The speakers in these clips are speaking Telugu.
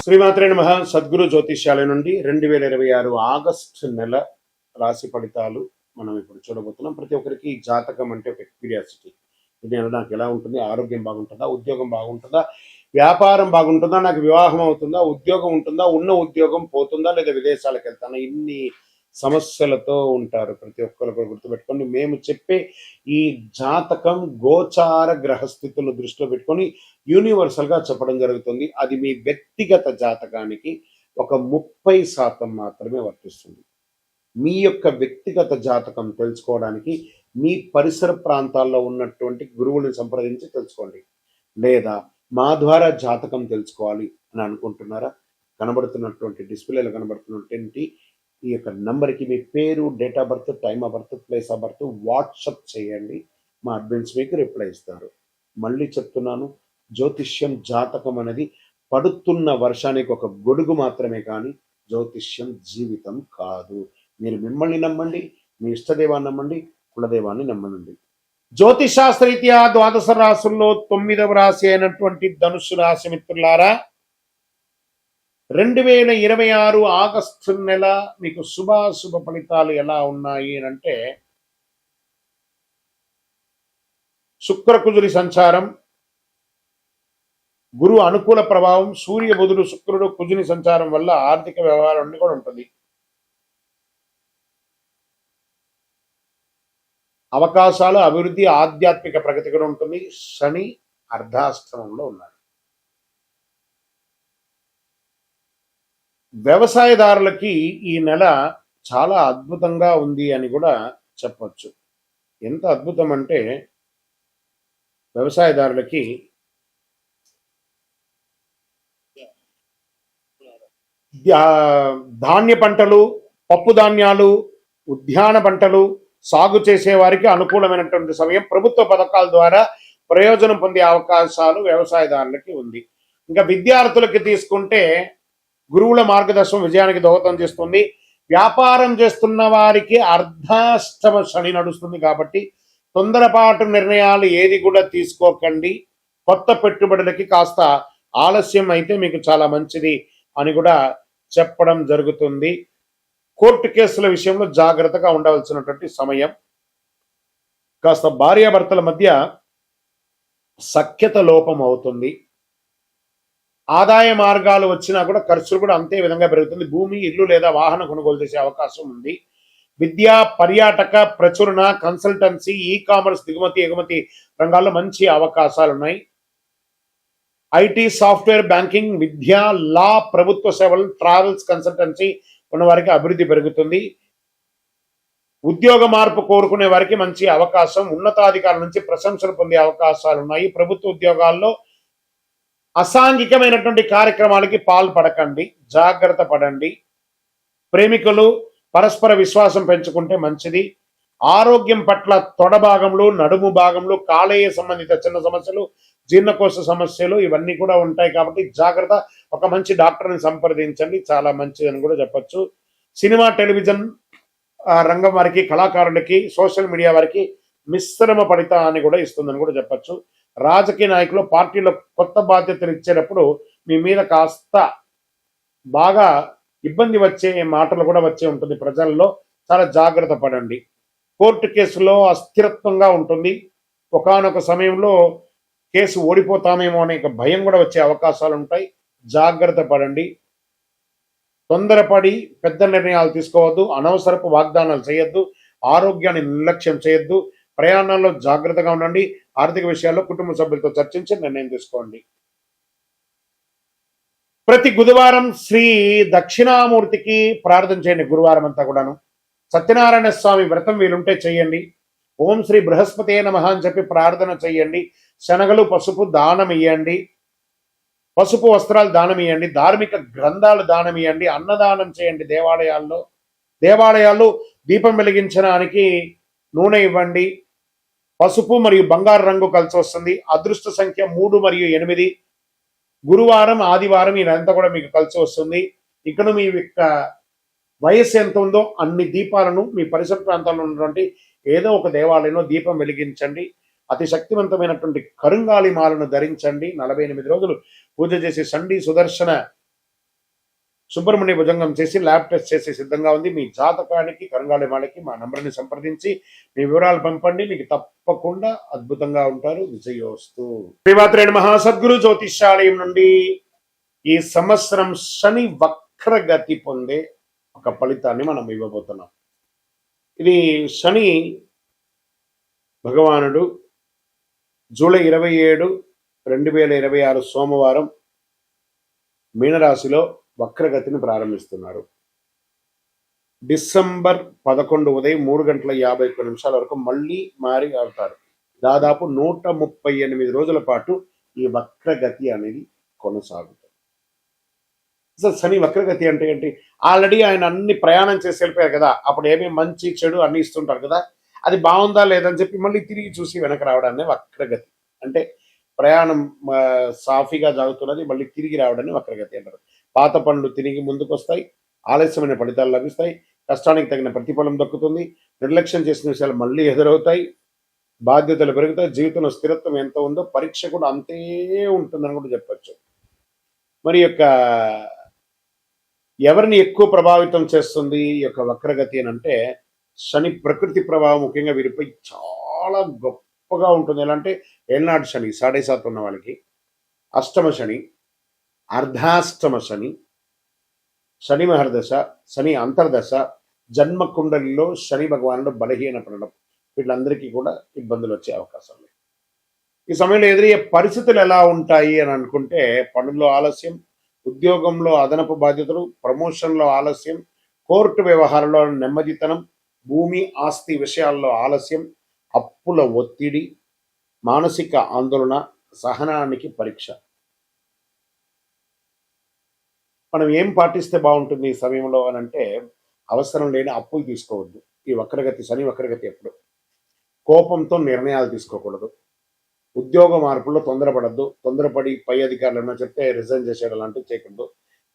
శ్రీమాత్రే నమః. సద్గురు జ్యోతిష్యాలయ నుండి 2026 ఆగస్టు నెల రాశి ఫలితాలు మనం ఇప్పుడు చూడబోతున్నాం. ప్రతి ఒక్కరికి జాతకం అంటే ఒక క్యూరియాసిటీ. ఇది నాకు ఎలా ఉంటుంది, ఆరోగ్యం బాగుంటుందా, ఉద్యోగం బాగుంటుందా, వ్యాపారం బాగుంటుందా, నాకు వివాహం అవుతుందా, ఉద్యోగం ఉంటుందా, ఉన్న ఉద్యోగం పోతుందా, లేదా విదేశాలకు వెళ్తానా, ఇన్ని సమస్యలతో ఉంటారు. ప్రతి ఒక్కరు గుర్తుపెట్టుకోండి, మేము చెప్పే ఈ జాతకం గోచార గ్రహస్థితులను దృష్టిలో పెట్టుకొని యూనివర్సల్ గా చెప్పడం జరుగుతుంది. అది మీ వ్యక్తిగత జాతకానికి ఒక 30% మాత్రమే వర్తిస్తుంది. మీ యొక్క వ్యక్తిగత జాతకం తెలుసుకోవడానికి మీ పరిసర ప్రాంతాల్లో ఉన్నటువంటి గురువుని సంప్రదించి తెలుసుకోండి. లేదా మా ద్వారా జాతకం తెలుసుకోవాలి అని అనుకుంటున్నారా? కనబడుతున్నటువంటి డిస్ప్లేలో కనబడుతున్నటువంటి ఈ యొక్క నంబర్కి మీ పేరు, date of birth, time of birth, place of birth WhatsApp చేయండి. మా అడ్మిన్స్ మీకు రిప్లై ఇస్తారు. మళ్ళీ చెప్తున్నాను, జ్యోతిష్యం జాతకం అనేది పడుతున్న వర్షానికి ఒక గొడుగు మాత్రమే, కానీ జ్యోతిష్యం జీవితం కాదు. మీరు మిమ్మల్ని నమ్మండి, మీ ఇష్టదేవాన్ని నమ్మండి, కులదేవాన్ని నమ్మనండి. జ్యోతిష్ శాస్త్రరీత్యా ద్వాదశ రాశుల్లో 9వ రాశి అయినటువంటి ధనుసు రాశి మిత్రులారా, 2026 ఆగస్టు నెల మీకు శుభాశుభ ఫలితాలు ఎలా ఉన్నాయి అంటే, శుక్రకుజుడి సంచారం, గురు అనుకూల ప్రభావం, సూర్య బుధుడు శుక్రుడు కుజుని సంచారం వల్ల ఆర్థిక వ్యవహారాన్ని కూడా ఉంటుంది. అవకాశాలు, అభివృద్ధి, ఆధ్యాత్మిక ప్రగతి కూడా ఉంటుంది. శని అర్ధాష్టమంలో ఉన్నారు. వ్యవసాయదారులకి ఈ నెల చాలా అద్భుతంగా ఉంది అని కూడా చెప్పచ్చు. ఎంత అద్భుతం అంటే, వ్యవసాయదారులకి ధాన్య పంటలు, పప్పు ధాన్యాలు, ఉద్యాన పంటలు సాగు చేసే వారికి అనుకూలమైనటువంటి సమయం. ప్రభుత్వ పథకాల ద్వారా ప్రయోజనం పొందే అవకాశాలు వ్యవసాయదారులకి ఉంది. ఇంకా విద్యార్థులకి తీసుకుంటే గురువుల మార్గదర్శనం విజయానికి దోహదం చేస్తుంది. వ్యాపారం చేస్తున్న వారికి అర్ధాష్టమ శని నడుస్తుంది కాబట్టి తొందరపాటు నిర్ణయాలు ఏది కూడా తీసుకోకండి. కొత్త పెట్టుబడులకి కాస్త ఆలస్యం అయితే మీకు చాలా మంచిది అని కూడా చెప్పడం జరుగుతుంది. కోర్టు కేసుల విషయంలో జాగ్రత్తగా ఉండవలసినటువంటి సమయం. కాస్త భార్యాభర్తల మధ్య సఖ్యత లోపం అవుతుంది. ఆదాయ మార్గాలు వచ్చినా కూడా ఖర్చులు కూడా అంతే విధంగా పెరుగుతుంది. భూమి, ఇల్లు లేదా వాహన కొనుగోలు చేసే అవకాశం ఉంది. విద్య, పర్యాటక, ప్రచురణ, కన్సల్టెన్సీ, ఈ కామర్స్, దిగుమతి ఎగుమతి రంగాల్లో మంచి అవకాశాలు ఉన్నాయి. ఐటీ, సాఫ్ట్వేర్, బ్యాంకింగ్, విద్య, లా, ప్రభుత్వ సేవలు, ట్రావెల్స్, కన్సల్టెన్సీ ఉన్న వారికి అభివృద్ధి పెరుగుతుంది. ఉద్యోగ మార్పు కోరుకునే వారికి మంచి అవకాశం. ఉన్నతాధికారుల నుంచి ప్రశంసలు పొందే అవకాశాలు ఉన్నాయి. ప్రభుత్వ ఉద్యోగాల్లో అసాంఘికమైనటువంటి కార్యక్రమాలకి పాల్పడకండి, జాగ్రత్త పడండి. ప్రేమికులు పరస్పర విశ్వాసం పెంచుకుంటే మంచిది. ఆరోగ్యం పట్ల తొడ భాగంలో, నడుము భాగంలో, కాలేయ సంబంధిత చిన్న సమస్యలు, జీర్ణకోశ సమస్యలు ఇవన్నీ కూడా ఉంటాయి కాబట్టి జాగ్రత్త. ఒక మంచి డాక్టర్ని సంప్రదించండి, చాలా మంచిదని కూడా చెప్పచ్చు. సినిమా, టెలివిజన్ రంగం వారికి, కళాకారులకి, సోషల్ మీడియా వారికి మిశ్రమ ఫలితాన్ని కూడా ఇస్తుందని కూడా చెప్పచ్చు. రాజకీయ నాయకులు పార్టీలో కొత్త బాధ్యతలు ఇచ్చేటప్పుడు మీ మీద కాస్త బాగా ఇబ్బంది వచ్చే మాటలు కూడా వచ్చే ఉంటుంది. ప్రజల్లో చాలా జాగ్రత్త పడండి. కోర్టు కేసులో అస్థిరత్వంగా ఉంటుంది. ఒకానొక సమయంలో కేసు ఓడిపోతామేమో అనే భయం కూడా వచ్చే అవకాశాలు ఉంటాయి. జాగ్రత్త పడండి. తొందరపడి పెద్ద నిర్ణయాలు తీసుకోవద్దు. అనవసరపు వాగ్దానాలు చేయొద్దు. ఆరోగ్యాన్ని నిర్లక్ష్యం చేయొద్దు. ప్రయాణాల్లో జాగ్రత్తగా ఉండండి. ఆర్థిక విషయాల్లో కుటుంబ సభ్యులతో చర్చించి నిర్ణయం తీసుకోండి. ప్రతి బుధవారం శ్రీ దక్షిణామూర్తికి ప్రార్థన చేయండి. గురువారం అంతా కూడాను సత్యనారాయణ స్వామి వ్రతం వీలుంటే చేయండి. ఓం శ్రీ బృహస్పతే నమః అని చెప్పి ప్రార్థన చేయండి. శనగలు, పసుపు దానం ఇయ్యండి. పసుపు వస్త్రాలు దానం ఇవ్వండి. ధార్మిక గ్రంథాలు దానం ఇవ్వండి. అన్నదానం చేయండి. దేవాలయాల్లో దీపం వెలిగించడానికి నూనె ఇవ్వండి. పసుపు మరియు బంగారు రంగు కలిసి వస్తుంది. అదృష్ట సంఖ్య 3 మరియు 8. గురువారం, ఆదివారం ఇదంతా కూడా మీకు కలిసి వస్తుంది. ఇక్కడ మీ యొక్క వయస్సు ఎంత ఉందో అన్ని దీపాలను మీ పరిసర ప్రాంతాల్లో ఉన్నటువంటి ఏదో ఒక దేవాలయంలో దీపం వెలిగించండి. అతి శక్తివంతమైనటువంటి కరుంగాలి మాలను ధరించండి. 48 రోజులు పూజ చేసి సండి సుదర్శన సుబ్రహ్మణ్య భుజంగం చేసి ల్యాబ్ టెస్ట్ చేసి సిద్ధంగా ఉంది. మీ జాతకానికి కరంగాళి మాలకి మా నంబర్ని సంప్రదించి మీ వివరాలు పంపండి. మీకు తప్పకుండా అద్భుతంగా ఉంటారు. విజయోస్తు. శ్రీమాత్రే నమః. సద్గురు జ్యోతిష్యాలయం నుండి ఈ సంవత్సరం శని వక్రగతి పొందే ఒక ఫలితాన్ని మనం ఇవ్వబోతున్నాం. ఇది శని భగవానుడు జూలై 27, 2026 సోమవారం మీనరాశిలో వక్రగతిని ప్రారంభిస్తున్నారు. డిసెంబర్ 11 ఉదయం 3:51 వరకు మళ్ళీ మారి అవుతారు. దాదాపు 138 రోజుల పాటు ఈ వక్రగతి అనేది కొనసాగుతుంది. అసలు శని వక్రగతి అంటే ఏంటి? ఆల్రెడీ ఆయన అన్ని ప్రయాణం చేసి వెళ్ళిపోయారు కదా, అప్పుడు ఏమేమి మంచి చెడు అన్ని ఇస్తుంటారు కదా, అది బాగుందా లేదని చెప్పి మళ్ళీ తిరిగి చూసి వెనక రావడాన్ని వక్రగతి అంటే. ప్రయాణం సాఫీగా సాగుతున్నది, మళ్ళీ తిరిగి రావడాన్ని వక్రగతి అంటారు. పాత పనులు తిరిగి ముందుకు వస్తాయి, ఆలస్యమైన ఫలితాలు లభిస్తాయి, కష్టానికి తగిన ప్రతిఫలం దక్కుతుంది, నిర్లక్ష్యం చేసిన విషయాలు మళ్ళీ ఎదురవుతాయి, బాధ్యతలు పెరుగుతాయి, జీవితంలో స్థిరత్వం ఎంత ఉందో పరీక్ష కూడా అంతే ఉంటుందని కూడా చెప్పచ్చు. మరి యొక్క ఎవరిని ఎక్కువ ప్రభావితం చేస్తుంది ఈ యొక్క వక్రగతి అని అంటే, శని ప్రకృతి ప్రభావం ముఖ్యంగా వీరిపై చాలా గొప్పగా ఉంటుంది. ఎలా అంటే ఏళ్ళనాటి శని 7.5 ఉన్న వాళ్ళకి, అష్టమ శని, అర్ధాష్టమ శని, శని మహర్దశ, శని అంతర్దశ, జన్మ కుండలిలో శని భగవానుడు బలహీన పడడం, వీళ్ళందరికీ కూడా ఇబ్బందులు వచ్చే అవకాశం లేదు. ఈ సమయంలో ఎదురయ్యే పరిస్థితులు ఎలా ఉంటాయి అని అనుకుంటే, పనుల్లో ఆలస్యం, ఉద్యోగంలో అదనపు బాధ్యతలు, ప్రమోషన్లో ఆలస్యం, కోర్టు వ్యవహారంలో నెమ్మదితనం, భూమి ఆస్తి విషయాల్లో ఆలస్యం, అప్పుల ఒత్తిడి, మానసిక ఆందోళన, సహనానికి పరీక్ష. మనం ఏం పాటిస్తే బాగుంటుంది ఈ సమయంలో అని అంటే, అవసరం లేని అప్పులు తీసుకోవద్దు. ఈ వక్రగతి శని వక్రగతి ఎప్పుడు కోపంతో నిర్ణయాలు తీసుకోకూడదు. ఉద్యోగ మార్పుల్లో తొందరపడద్దు. తొందరపడి పై అధికారులు ఏమైనా చెప్తే రిజైన్ చేసేయడం లాంటివి చేయకూడదు.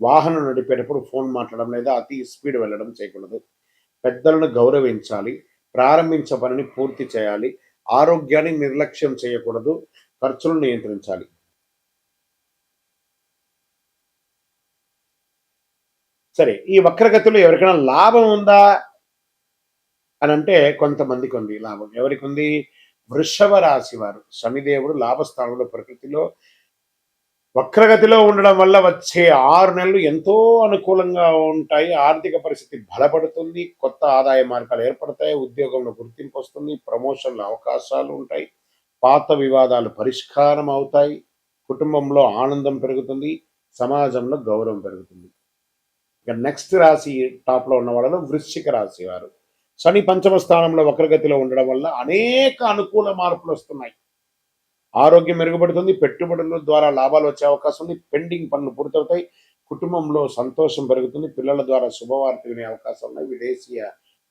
వాహనం నడిపేటప్పుడు ఫోన్ మాట్లాడడం లేదా అతి స్పీడ్ వెళ్ళడం చేయకూడదు. పెద్దలను గౌరవించాలి. ప్రారంభించే పనిని పూర్తి చేయాలి. ఆరోగ్యాన్ని నిర్లక్ష్యం చేయకూడదు. ఖర్చులను నియంత్రించాలి. సరే, ఈ వక్రగతిలో ఎవరికైనా లాభం ఉందా అని అంటే, కొంతమందికి ఉంది లాభం. ఎవరికి ఉంది? వృషభ రాశి వారు. శనిదేవుడు లాభస్థానంలో ప్రకృతిలో వక్రగతిలో ఉండడం వల్ల వచ్చే 6 నెలలు ఎంతో అనుకూలంగా ఉంటాయి. ఆర్థిక పరిస్థితి బలపడుతుంది, కొత్త ఆదాయ మార్గాలు ఏర్పడతాయి, ఉద్యోగంలో గుర్తింపు వస్తుంది, ప్రమోషన్ల అవకాశాలు ఉంటాయి, పాత వివాదాలు పరిష్కారం అవుతాయి, కుటుంబంలో ఆనందం పెరుగుతుంది, సమాజంలో గౌరవం పెరుగుతుంది. ఇక నెక్స్ట్ రాశి టాప్లో ఉన్న వాళ్ళలో వృశ్చిక రాశి వారు. శని పంచమ స్థానంలో వక్రగతిలో ఉండడం వల్ల అనేక అనుకూల మార్పులు వస్తున్నాయి. ఆరోగ్యం మెరుగుపడుతుంది, పెట్టుబడుల ద్వారా లాభాలు వచ్చే అవకాశం ఉంది, పెండింగ్ పనులు పూర్తవుతాయి, కుటుంబంలో సంతోషం పెరుగుతుంది, పిల్లల ద్వారా శుభవార్త వినే అవకాశం ఉన్నాయి, విదేశీయ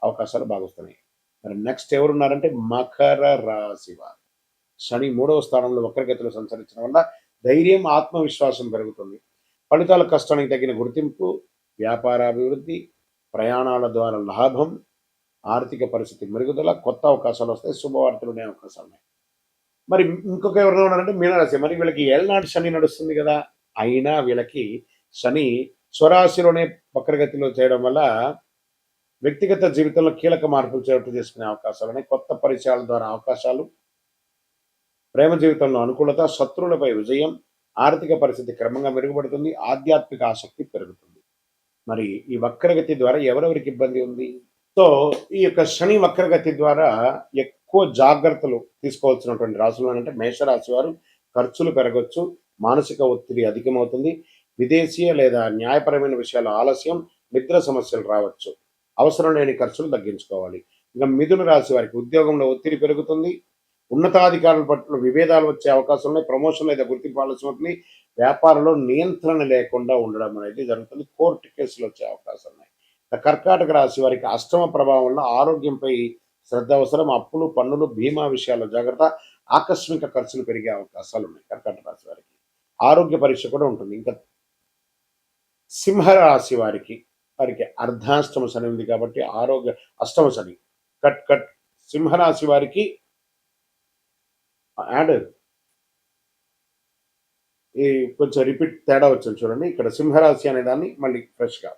అవకాశాలు బాగుస్తున్నాయి. మరి నెక్స్ట్ ఎవరున్నారంటే మకర రాశి వారు. శని 3వ స్థానంలో వక్రగతిలో సంచరించడం వల్ల ధైర్యం, ఆత్మవిశ్వాసం పెరుగుతుంది, ఫలితాల కష్టానికి తగిన గుర్తింపు, వ్యాపారాభివృద్ధి, ప్రయాణాల ద్వారా లాభం, ఆర్థిక పరిస్థితి మెరుగుదల, కొత్త అవకాశాలు వస్తాయి, శుభవార్తలు ఉండే అవకాశాలు ఉన్నాయి. మరి ఇంకొక ఎవరైనా ఉన్నారంటే మీనరాశి. మరి వీళ్ళకి ఏళ్ళనాటి శని నడుస్తుంది కదా, అయినా వీళ్ళకి శని స్వరాశిలోనే వక్రగతిలో చేయడం వల్ల వ్యక్తిగత జీవితంలో కీలక మార్పులు చోటు చేసుకునే అవకాశాలు ఉన్నాయి. కొత్త పరిచయాల ద్వారా అవకాశాలు, ప్రేమ జీవితంలో అనుకూలత, శత్రువులపై విజయం, ఆర్థిక పరిస్థితి క్రమంగా మెరుగుపడుతుంది, ఆధ్యాత్మిక ఆసక్తి పెరుగుతుంది. మరి ఈ వక్రగతి ద్వారా ఎవరెవరికి ఇబ్బంది ఉంది? సో ఈ యొక్క శని వక్రగతి ద్వారా ఎక్కువ జాగ్రత్తలు తీసుకోవాల్సినటువంటి రాశులు అంటే మేషరాశి వారు. ఖర్చులు పెరగచ్చు, మానసిక ఒత్తిడి అధికమవుతుంది, విదేశీయ లేదా న్యాయపరమైన విషయాల ఆలస్యం, నిద్ర సమస్యలు రావచ్చు, అవసరం లేని ఖర్చులు తగ్గించుకోవాలి. ఇంకా మిథున రాశి వారికి ఉద్యోగంలో ఒత్తిడి పెరుగుతుంది, ఉన్నతాధికారుల పట్ల విభేదాలు వచ్చే అవకాశం ఉన్నాయి, ప్రమోషన్ లేదా గుర్తింపు ఆలస్యం అవుతుంది, వ్యాపారంలో నియంత్రణ లేకుండా ఉండడం అనేది జరుగుతుంది, కోర్టు కేసులు వచ్చే అవకాశం ఉన్నాయి. కర్కాటక రాశి వారికి అష్టమ ప్రభావం వల్ల ఆరోగ్యంపై శ్రద్ధ అవసరం, అప్పులు, పన్నులు, బీమా విషయాల్లో జాగ్రత్త, ఆకస్మిక ఖర్చులు పెరిగే అవకాశాలు ఉన్నాయి కర్కాటక రాశి వారికి. ఆరోగ్య పరీక్ష కూడా ఉంటుంది. ఇంకా సింహరాశి వారికి అర్ధాష్టమ శని ఉంది కాబట్టి ఆరోగ్య అష్టమ శని కట్ కట్. సింహరాశి వారికి యాడ్ ఈ కొంచెం రిపీట్ తేడా వచ్చింది చూడండి. ఇక్కడ సింహరాశి అనే దాన్ని మళ్ళీ ఫ్రెష్‌గా.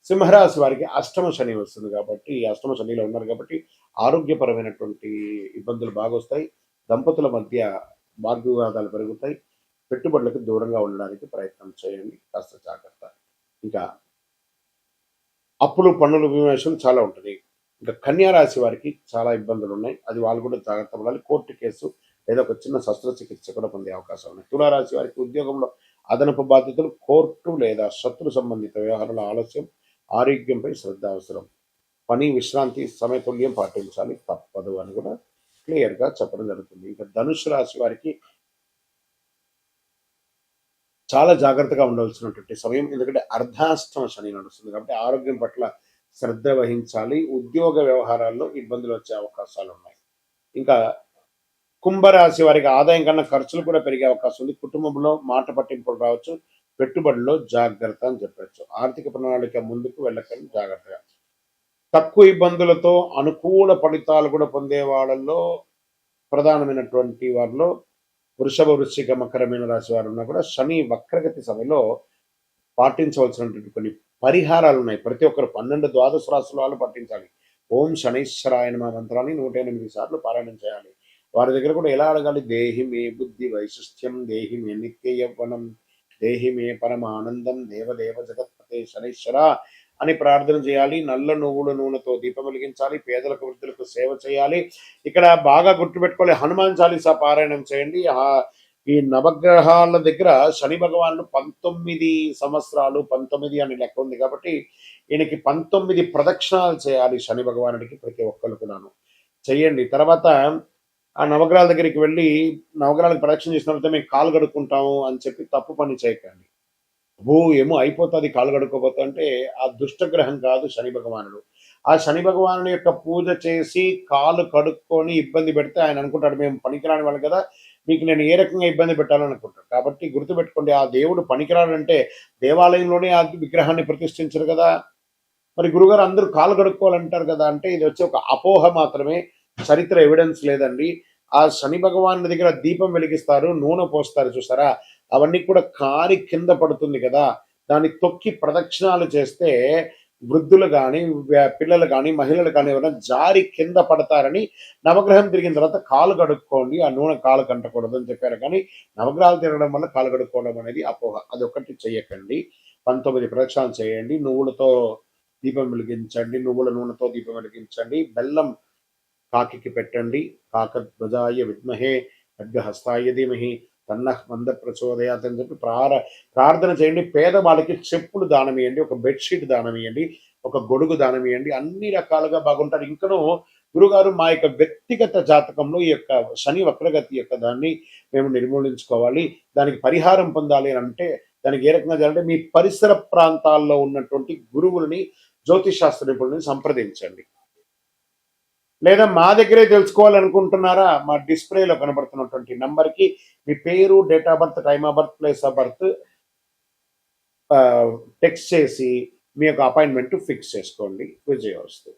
సింహరాశి వారికి అష్టమ శని వస్తుంది కాబట్టి, ఈ అష్టమ శనిలో ఉన్నారు కాబట్టి, ఆరోగ్యపరమైనటువంటి ఇబ్బందులు బాగొస్తాయి. దంపతుల మధ్య వాగ్వివాదాలు పెరుగుతాయి. పెట్టుబడులకు దూరంగా ఉండడానికి ప్రయత్నం చేయండి. కాస్త జాగ్రత్త. ఇంకా అప్పులు, పన్నులు, విమర్శలు చాలా ఉంటది. ఇంకా కన్యా రాశి వారికి చాలా ఇబ్బందులున్నాయి. అది వాళ్ళు కూడా జాగ్రత్త పడాలి. కోర్టు కేసు లేదా ఒక చిన్న శస్త్రచికిత్స కూడా పొందే అవకాశం ఉన్నాయి. తులారాశి వారికి ఉద్యోగంలో అదనపు బాధ్యతలు, కోర్టు లేదా శత్రు సంబంధిత వ్యవహారాల ఆలస్యం, ఆరోగ్యంపై శ్రద్ధ అవసరం. పని, విశ్రాంతి సమతుల్యం పాటించాలి తప్పదు అని కూడా క్లియర్‌గా చెప్పడం జరుగుతుంది. ఇంకా ధనుస్సు రాశి వారికి చాలా జాగ్రత్తగా ఉండవలసినటువంటి సమయం. ఎందుకంటే అర్ధాష్టమ శని నడుస్తుంది కాబట్టి ఆరోగ్యం పట్ల శ్రద్ధ వహించాలి. ఉద్యోగ వ్యవహారాల్లో ఇబ్బందులు వచ్చే అవకాశాలున్నాయి. ఇంకా కుంభరాశి వారికి ఆదాయం కన్నా ఖర్చులు కూడా పెరిగే అవకాశం ఉంది. కుటుంబంలో మాట పట్టింపులు రావచ్చు. పెట్టుబడిలో జాగ్రత్త అని చెప్పొచ్చు. ఆర్థిక ప్రణాళిక ముందుకు వెళ్ళకండి జాగ్రత్తగా. తక్కువ ఇబ్బందులతో అనుకూల ఫలితాలు కూడా పొందే వాళ్ళల్లో ప్రధానమైనటువంటి వారిలో వృషభ, వృశ్చిక, మకర, మీన రాశి వారు ఉన్నా కూడా శని వక్రగతి సమయంలో పాటించవలసినటువంటి కొన్ని పరిహారాలు ఉన్నాయి. ప్రతి ఒక్కరు 12 ద్వాదశ రాశుల వాళ్ళు పాటించాలి. ఓం శనైశ్వరాయ నమః మంత్రాన్ని 108 సార్లు పారాయణం చేయాలి. వారి దగ్గర కూడా ఎలా అడగాలి? దేహి మే బుద్ధి వైశిష్ట్యం, దేహి మే నిత్య యవ్వనం, దేహి మే పరమానందం, దేవదేవ జగత్పతే శనైశ్వర అని ప్రార్థన చేయాలి. నల్ల నువ్వుల నూనెతో దీపం వెలిగించాలి. పేదలకు, వృద్ధులకు సేవ చేయాలి. ఇక్కడ బాగా గుర్తుపెట్టుకోవాలి, హనుమాన్ చాలీసా పారాయణం చేయండి. ఈ నవగ్రహాల దగ్గర శని భగవానుడు 19 సంవత్సరాలు, 19 అని లెక్క ఉంది కాబట్టి ఈయనకి 19 ప్రదక్షిణాలు చేయాలి శని భగవానుడికి ప్రతి ఒక్కరు కూడాను. చెయ్యండి. తర్వాత ఆ నవగ్రహాల దగ్గరికి వెళ్ళి నవగ్రహాలకు ప్రదక్షిణ చేసిన తర్వాత మేము కాలు కడుక్కుంటాము అని చెప్పి తప్పు పని చేయకండి. ఏమో అయిపోతుంది కాలు కడుక్కోపోతా అంటే ఆ దుష్టగ్రహం కాదు శని భగవానుడు. ఆ శని భగవానుడి యొక్క పూజ చేసి కాలు కడుక్కొని ఇబ్బంది పెడితే ఆయన అనుకుంటాడు మేము పనికిరాని వాళ్ళు కదా, మీకు నేను ఏ రకంగా ఇబ్బంది పెట్టాలని అనుకుంటాడు. కాబట్టి గుర్తుపెట్టుకోండి, ఆ దేవుడు పనికిరాడంటే దేవాలయంలోనే ఆ విగ్రహాన్ని ప్రతిష్ఠించరు కదా. మరి గురుగారు అందరూ కాలు కడుక్కోవాలంటారు కదా అంటే ఇది వచ్చి ఒక అపోహ మాత్రమే, చరిత్ర ఎవిడెన్స్ లేదండి. ఆ శని భగవాన్ దగ్గర దీపం వెలిగిస్తారు, నూనె పోస్తారు చూసారా, అవన్నీ కూడా కారి కింద పడుతుంది కదా, దాన్ని తొక్కి ప్రదక్షిణాలు చేస్తే వృద్ధులు కానీ, పిల్లలు కానీ, మహిళలు కానీ ఎవరైనా జారి కింద పడతారని నవగ్రహం తిరిగిన తర్వాత కాలు కడుక్కోండి, ఆ నూనె కాలు కంటకూడదు అని చెప్పారు. కానీ నవగ్రహాలు తిరగడం వల్ల కాలు కడుక్కోవడం అనేది అపోహ. అది ఒకటి చెయ్యకండి. 19 ప్రదక్షిణాలు చేయండి. నువ్వులతో దీపం వెలిగించండి, నువ్వుల నూనెతో దీపం వెలిగించండి. బెల్లం కాకికి పెట్టండి. కాకధ్వజాయ విద్మహే ఖడ్గహస్తాయ ధీమహి తన్నః మంద ప్రచోదయాత్ అని చెప్పి ప్రార్థన చేయండి. పేదవాళ్ళకి చెప్పులు దానం ఇవ్వండి, ఒక బెడ్షీట్ దానం ఇవ్వండి, ఒక గొడుగు దానం ఇవ్వండి. అన్ని రకాలుగా బాగుంటారు. ఇంకనూ గురుగారు మా యొక్క వ్యక్తిగత జాతకంలో ఈ యొక్క శని వక్రగతి యొక్క దాన్ని మేము నిర్మూలించుకోవాలి, దానికి పరిహారం పొందాలి అని అంటే దానికి ఏ రకంగా చేయాలంటే మీ పరిసర ప్రాంతాల్లో ఉన్నటువంటి గురువులని, జ్యోతిష్ శాస్త్ర నిపుణులని సంప్రదించండి. లేదా మా దగ్గరే తెలుసుకోవాలనుకుంటున్నారా, మా డిస్ప్లేలో కనబడుతున్నటువంటి నంబర్కి మీ పేరు, date of birth, time of birth, place of birth text చేసి మీ యొక్క అపాయింట్మెంట్ ఫిక్స్ చేసుకోండి. విజయవస్తు.